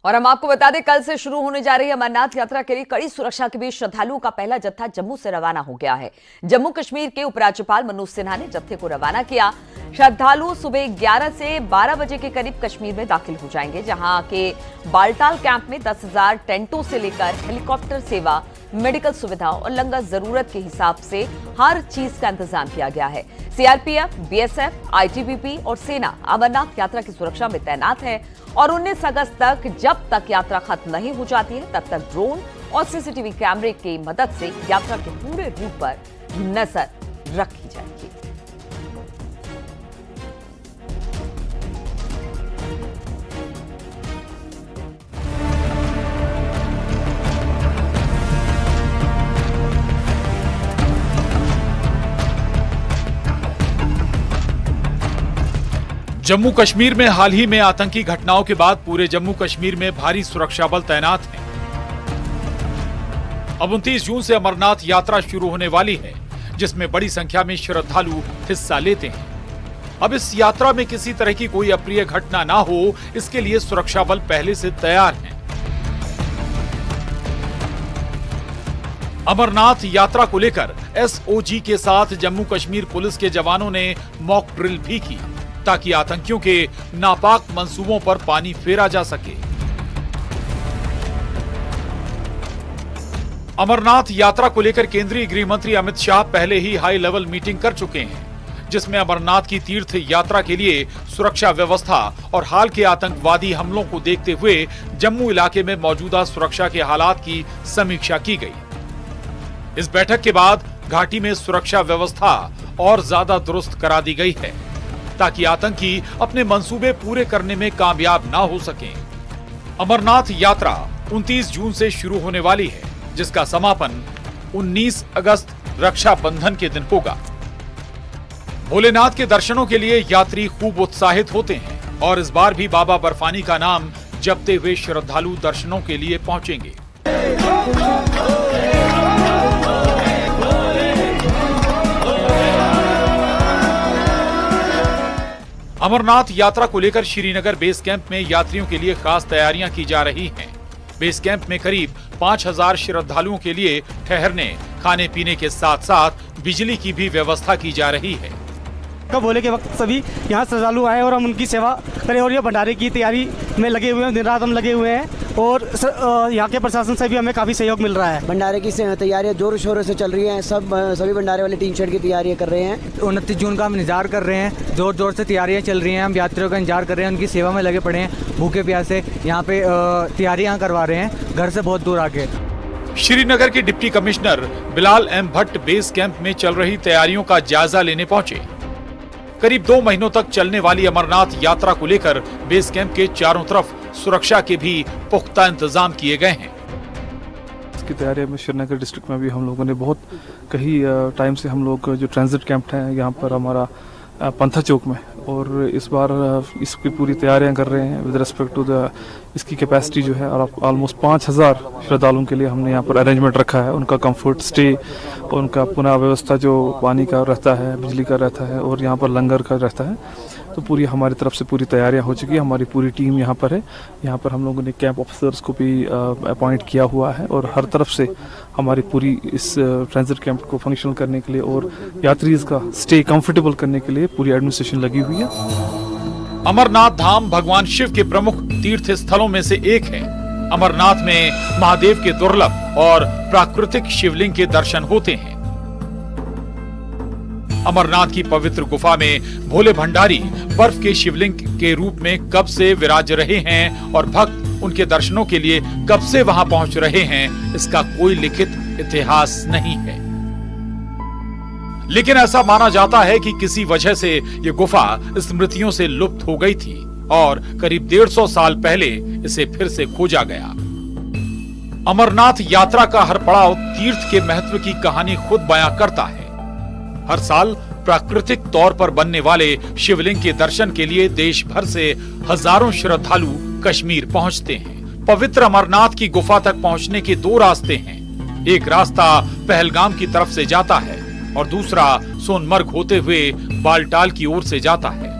और हम आपको बता दें, कल से शुरू होने जा रही अमरनाथ यात्रा के लिए कड़ी सुरक्षा के बीच श्रद्धालुओं का पहला जत्था जम्मू से रवाना हो गया है। जम्मू कश्मीर के उपराज्यपाल मनोज सिन्हा ने जत्थे को रवाना किया। श्रद्धालु सुबह 11 से 12 बजे के करीब कश्मीर में दाखिल हो जाएंगे, जहां के बालटाल कैंप में 10,000 टेंटों से लेकर हेलीकॉप्टर सेवा, मेडिकल सुविधा और लंगर जरूरत के हिसाब से हर चीज का इंतजाम किया गया है। सीआरपीएफ, बीएसएफ, आईटीबीपी और सेना अमरनाथ यात्रा की सुरक्षा में तैनात है और 19 अगस्त तक, जब तक यात्रा खत्म नहीं हो जाती है, तब तक ड्रोन और सीसीटीवी कैमरे की मदद से यात्रा के पूरे रूट पर नजर रखी जाएगी। जम्मू कश्मीर में हाल ही में आतंकी घटनाओं के बाद पूरे जम्मू कश्मीर में भारी सुरक्षा बल तैनात हैं। अब 29 जून से अमरनाथ यात्रा शुरू होने वाली है, जिसमें बड़ी संख्या में श्रद्धालु हिस्सा लेते हैं। अब इस यात्रा में किसी तरह की कोई अप्रिय घटना ना हो, इसके लिए सुरक्षा बल पहले से तैयार हैं। अमरनाथ यात्रा को लेकर एसओजी के साथ जम्मू कश्मीर पुलिस के जवानों ने मॉक ड्रिल भी की, ताकि आतंकियों के नापाक मंसूबों पर पानी फेरा जा सके। अमरनाथ यात्रा को लेकर केंद्रीय गृह मंत्री अमित शाह पहले ही हाई लेवल मीटिंग कर चुके हैं, जिसमें अमरनाथ की तीर्थ यात्रा के लिए सुरक्षा व्यवस्था और हाल के आतंकवादी हमलों को देखते हुए जम्मू इलाके में मौजूदा सुरक्षा के हालात की समीक्षा की गई। इस बैठक के बाद घाटी में सुरक्षा व्यवस्था और ज्यादा दुरुस्त करा दी गई है, ताकि आतंकी अपने मंसूबे पूरे करने में कामयाब ना हो सकें। अमरनाथ यात्रा 29 जून से शुरू होने वाली है, जिसका समापन 19 अगस्त रक्षाबंधन के दिन होगा। भोलेनाथ के दर्शनों के लिए यात्री खूब उत्साहित होते हैं और इस बार भी बाबा बर्फानी का नाम जपते हुए श्रद्धालु दर्शनों के लिए पहुंचेंगे। अमरनाथ यात्रा को लेकर श्रीनगर बेस कैंप में यात्रियों के लिए खास तैयारियां की जा रही हैं। बेस कैंप में करीब 5,000 श्रद्धालुओं के लिए ठहरने, खाने पीने के साथ साथ बिजली की भी व्यवस्था की जा रही है। भोले के वक्त सभी यहाँ श्रद्धालु आए और हम उनकी सेवा करें और ये भंडारे की तैयारी में लगे हुए हैं। दिन रात हम लगे हुए हैं और यहाँ के प्रशासन से भी हमें काफ़ी सहयोग मिल रहा है। भंडारे की तैयारियाँ जोर शोरों से चल रही हैं। सभी भंडारे वाले टीन शेड की तैयारियाँ कर रहे हैं। 29 जून का हम इंतजार कर रहे हैं। जोर जोर से तैयारियाँ चल रही हैं। हम यात्रियों का इंतजार कर रहे हैं, उनकी सेवा में लगे पड़े हैं। भूखे प्यासे यहाँ पे तैयारियाँ करवा रहे हैं, घर से बहुत दूर आके। श्रीनगर के deputy commissioner Bilal M Bhat base camp में चल रही तैयारियों का जायजा लेने पहुंचे। करीब 2 महीनों तक चलने वाली अमरनाथ यात्रा को लेकर बेस कैंप के चारों तरफ सुरक्षा के भी पुख्ता इंतजाम किए गए हैं। इसकी तैयारी में श्रीनगर डिस्ट्रिक्ट में भी हम लोगों ने बहुत कई टाइम से हम लोग जो ट्रांजिट कैंप है यहाँ पर हमारा पंथा चौक में, और इस बार इसकी पूरी तैयारियां कर रहे हैं विद रिस्पेक्ट टू द इसकी कैपेसिटी जो है, और ऑलमोस्ट 5,000 श्रद्धालुओं के लिए हमने यहाँ पर अरेंजमेंट रखा है। उनका कंफर्ट स्टे और उनका पुनः व्यवस्था जो पानी का रहता है, बिजली का रहता है और यहाँ पर लंगर का रहता है, तो पूरी हमारी तरफ से पूरी तैयारियां हो चुकी है। हमारी पूरी टीम यहाँ पर है। यहाँ पर हम लोगों ने कैंप ऑफिसर्स को भी अपॉइंट किया हुआ है और हर तरफ से हमारी पूरी इस ट्रांजिट कैंप को फंक्शनल करने के लिए और यात्रीज का स्टे कंफर्टेबल करने के लिए पूरी एडमिनिस्ट्रेशन लगी हुई है। अमरनाथ धाम भगवान शिव के प्रमुख तीर्थ स्थलों में से एक है। अमरनाथ में महादेव के दुर्लभ और प्राकृतिक शिवलिंग के दर्शन होते हैं। अमरनाथ की पवित्र गुफा में भोले भंडारी बर्फ के शिवलिंग के रूप में कब से विराज रहे हैं और भक्त उनके दर्शनों के लिए कब से वहां पहुंच रहे हैं, इसका कोई लिखित इतिहास नहीं है। लेकिन ऐसा माना जाता है कि किसी वजह से ये गुफा स्मृतियों से लुप्त हो गई थी और करीब 150 साल पहले इसे फिर से खोजा गया। अमरनाथ यात्रा का हर पड़ाव तीर्थ के महत्व की कहानी खुद बयां करता है। हर साल प्राकृतिक तौर पर बनने वाले शिवलिंग के दर्शन के लिए देश भर से हजारों श्रद्धालु कश्मीर पहुंचते हैं। पवित्र अमरनाथ की गुफा तक पहुंचने के 2 रास्ते हैं। एक रास्ता पहलगाम की तरफ से जाता है और दूसरा सोनमर्ग होते हुए बालटाल की ओर से जाता है।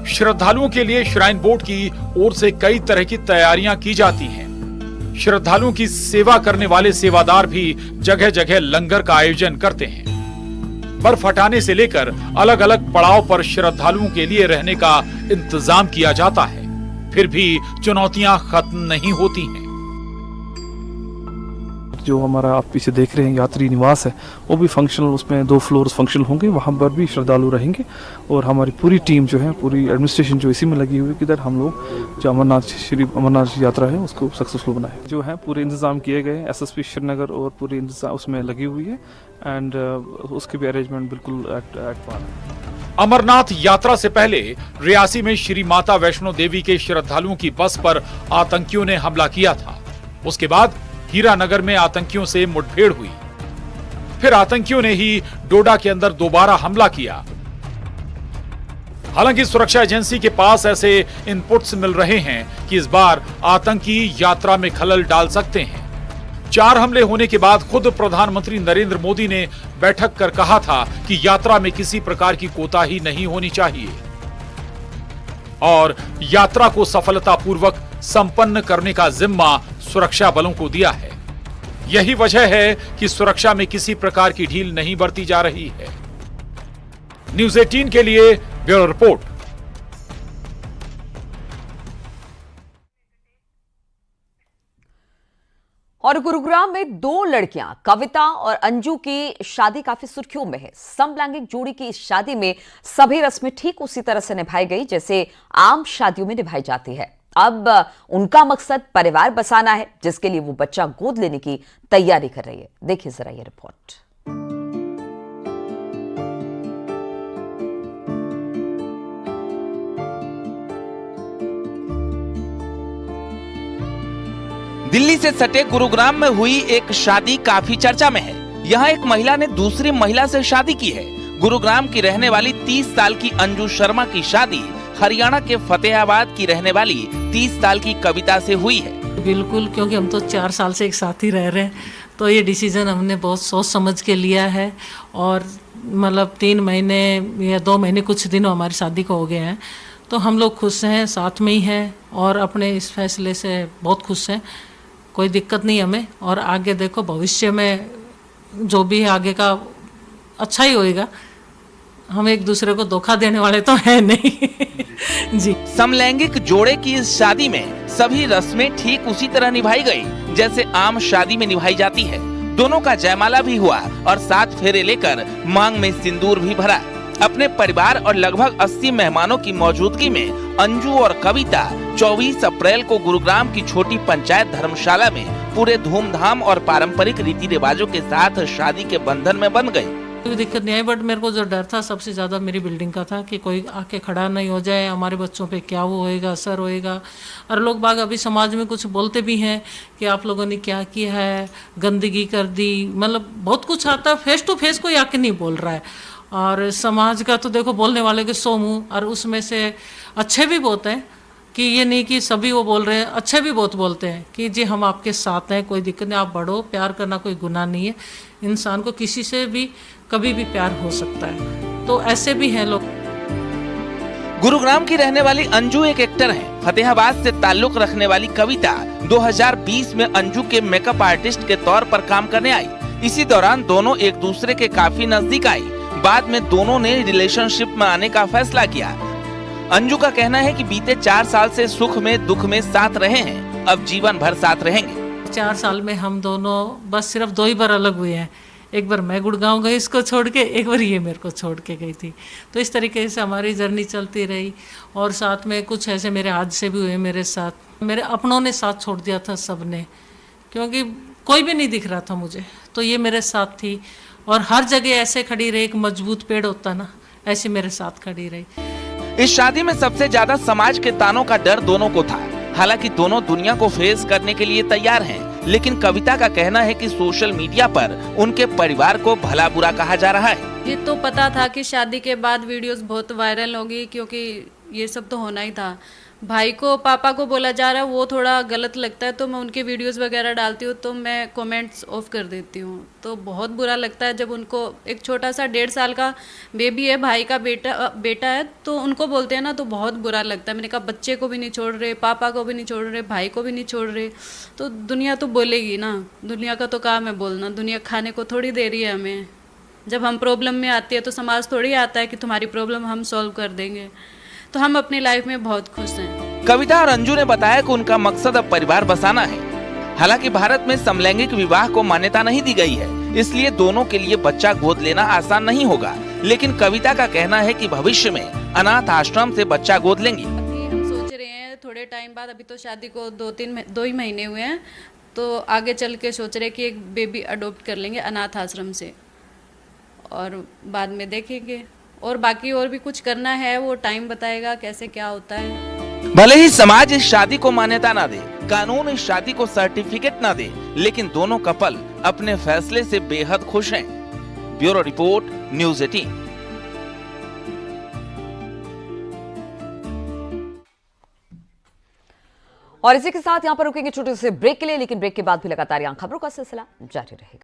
श्रद्धालुओं के लिए श्राइन बोर्ड की ओर से कई तरह की तैयारियां की जाती हैं। श्रद्धालुओं की सेवा करने वाले सेवादार भी जगह जगह लंगर का आयोजन करते हैं। बर्फ हटाने से लेकर अलग अलग पड़ाव पर श्रद्धालुओं के लिए रहने का इंतजाम किया जाता है। फिर भी चुनौतियां खत्म नहीं होती हैं। जो हमारा आप पीछे देख रहे हैं यात्री निवास है, वो भी फंक्शनल, उसमें 2 फ्लोर्स फंक्शनल होंगे, वहाँ पर भी श्रद्धालु रहेंगे। और हमारी पूरी टीम जो है, पूरी एडमिनिस्ट्रेशन जो इसी में लगी हुई है कि इधर हम लोग जो श्री अमरनाथ यात्रा है उसको सक्सेसफुल बनाए। जो है पूरे इंतजाम किए गए, SSP श्रीनगर और पूरी इंतजाम उसमें लगी हुई है एंड उसकी भी अरेंजमेंट बिल्कुल एट पार है। अमरनाथ यात्रा से पहले रियासी में श्री माता वैष्णो देवी के श्रद्धालुओं की बस पर आतंकियों ने हमला किया था। उसके बाद हीरानगर में आतंकियों से मुठभेड़ हुई। फिर आतंकियों ने ही डोडा के अंदर दोबारा हमला किया। हालांकि सुरक्षा एजेंसी के पास ऐसे इनपुट्स मिल रहे हैं कि इस बार आतंकी यात्रा में खलल डाल सकते हैं। 4 हमले होने के बाद खुद प्रधानमंत्री नरेंद्र मोदी ने बैठक कर कहा था कि यात्रा में किसी प्रकार की कोताही नहीं होनी चाहिए और यात्रा को सफलतापूर्वक संपन्न करने का जिम्मा सुरक्षा बलों को दिया है। यही वजह है कि सुरक्षा में किसी प्रकार की ढील नहीं बरती जा रही है। न्यूज़ 18 के लिए ब्यूरो रिपोर्ट। और गुरुग्राम में 2 लड़कियां कविता और अंजू की शादी काफी सुर्खियों में है। समलैंगिक जोड़ी की इस शादी में सभी रस्में ठीक उसी तरह से निभाई गई जैसे आम शादियों में निभाई जाती है। अब उनका मकसद परिवार बसाना है, जिसके लिए वो बच्चा गोद लेने की तैयारी कर रही है। देखिए जरा ये रिपोर्ट। दिल्ली से सटे गुरुग्राम में हुई एक शादी काफी चर्चा में है। यहाँ एक महिला ने दूसरी महिला से शादी की है। गुरुग्राम की रहने वाली 30 साल की अंजू शर्मा की शादी हरियाणा के फतेहाबाद की रहने वाली 30 साल की कविता से हुई है। बिल्कुल, क्योंकि हम तो 4 साल से एक साथ ही रह रहे हैं, तो ये डिसीजन हमने बहुत सोच समझ के लिया है। और मतलब 3 महीने या 2 महीने कुछ दिन हमारी शादी को हो गए हैं, तो हम लोग खुश हैं, साथ में ही हैं और अपने इस फैसले से बहुत खुश हैं। कोई दिक्कत नहीं हमें। और आगे देखो भविष्य में जो भी आगे का अच्छा ही होएगा। हम एक दूसरे को धोखा देने वाले तो है नहीं। जी। समलैंगिक जोड़े की इस शादी में सभी रस्में ठीक उसी तरह निभाई गई जैसे आम शादी में निभाई जाती है। दोनों का जयमाला भी हुआ और 7 फेरे लेकर मांग में सिंदूर भी भरा। अपने परिवार और लगभग 80 मेहमानों की मौजूदगी में अंजू और कविता 24 अप्रैल को गुरुग्राम की छोटी पंचायत धर्मशाला में पूरे धूमधाम और पारंपरिक रीति रिवाजों के साथ शादी के बंधन में बंध गई। कोई दिक्कत नहीं आई, बट मेरे को जो डर था सबसे ज्यादा मेरी बिल्डिंग का था कि कोई आके खड़ा नहीं हो जाए, हमारे बच्चों पे क्या वो होएगा, असर होएगा। और लोग बाग अभी समाज में कुछ बोलते भी हैं कि आप लोगों ने क्या किया है, गंदगी कर दी, मतलब बहुत कुछ आता है। फेस टू फेस कोई आके नहीं बोल रहा है। और समाज का तो देखो बोलने वाले के 100 मुँह, और उसमें से अच्छे भी बहुत हैं कि ये नहीं कि सभी वो बोल रहे हैं, अच्छे भी बहुत बोलते हैं कि जी हम आपके साथ हैं, कोई दिक्कत नहीं, आप बढ़ो, प्यार करना कोई गुनाह नहीं है। इंसान को किसी से भी कभी भी प्यार हो सकता है, तो ऐसे भी हैं लोग। गुरुग्राम की रहने वाली अंजू एक एक्टर हैं। फतेहाबाद से ताल्लुक रखने वाली कविता 2020 में अंजू के मेकअप आर्टिस्ट के तौर पर काम करने आई। इसी दौरान दोनों एक दूसरे के काफी नजदीक आई। बाद में दोनों ने रिलेशनशिप में आने का फैसला किया। अंजू का कहना है कि बीते 4 साल से सुख में दुख में साथ रहे हैं, अब जीवन भर साथ रहेंगे। 4 साल में हम दोनों बस सिर्फ 2 ही बार अलग हुए हैं। एक बार मैं गुड़गांव गई इसको छोड़ के, एक बार ये मेरे को छोड़ के गई थी। तो इस तरीके से हमारी जर्नी चलती रही। और साथ में कुछ ऐसे मेरे हादसे भी हुए मेरे साथ। मेरे अपनों ने साथ छोड़ दिया था सबने, क्योंकि कोई भी नहीं दिख रहा था मुझे, तो ये मेरे साथ थी। और हर जगह ऐसे खड़ी रही, एक मजबूत पेड़ होता ना, ऐसे मेरे साथ खड़ी रही। इस शादी में सबसे ज्यादा समाज के तानों का डर दोनों को था। हालांकि दोनों दुनिया को फेस करने के लिए तैयार हैं, लेकिन कविता का कहना है कि सोशल मीडिया पर उनके परिवार को भला बुरा कहा जा रहा है। ये तो पता था कि शादी के बाद वीडियोस बहुत वायरल होगी, क्योंकि ये सब तो होना ही था। भाई को पापा को बोला जा रहा है वो थोड़ा गलत लगता है, तो मैं उनके वीडियोस वगैरह डालती हूँ तो मैं कमेंट्स ऑफ कर देती हूँ। तो बहुत बुरा लगता है जब उनको, एक छोटा सा 1.5 साल का बेबी है, भाई का बेटा है, तो उनको बोलते हैं ना तो बहुत बुरा लगता है। मैंने कहा बच्चे को भी नहीं छोड़ रहे, पापा को भी नहीं छोड़ रहे, भाई को भी नहीं छोड़ रहे, तो दुनिया तो बोलेगी ना, दुनिया का तो काम है बोलना, दुनिया खाने को थोड़ी दे रही है हमें। जब हम प्रॉब्लम में आती है तो समाज थोड़ी आता है कि तुम्हारी प्रॉब्लम हम सॉल्व कर देंगे। तो हम अपनी लाइफ में बहुत खुश हैं। कविता और अंजू ने बताया कि उनका मकसद अब परिवार बसाना है। हालांकि भारत में समलैंगिक विवाह को मान्यता नहीं दी गई है, इसलिए दोनों के लिए बच्चा गोद लेना आसान नहीं होगा। लेकिन कविता का कहना है कि भविष्य में अनाथ आश्रम से बच्चा गोद लेंगी। अभी हम सोच रहे हैं थोड़े टाइम बाद, अभी तो शादी को 2 ही महीने हुए हैं, तो आगे चल के सोच रहे हैं कि एक बेबी अडॉप्ट कर लेंगे अनाथ आश्रम से, और बाद में देखेंगे। और बाकी और भी कुछ करना है, वो टाइम बताएगा कैसे क्या होता है। भले ही समाज इस शादी को मान्यता ना दे, कानून इस शादी को सर्टिफिकेट ना दे, लेकिन दोनों कपल अपने फैसले से बेहद खुश हैं। Bureau report, news 18। और इसी के साथ यहाँ पर रुकेंगे छोटे से ब्रेक के लिए, लेकिन ब्रेक के बाद भी लगातार यहाँ खबरों का सिलसिला जारी रहेगा।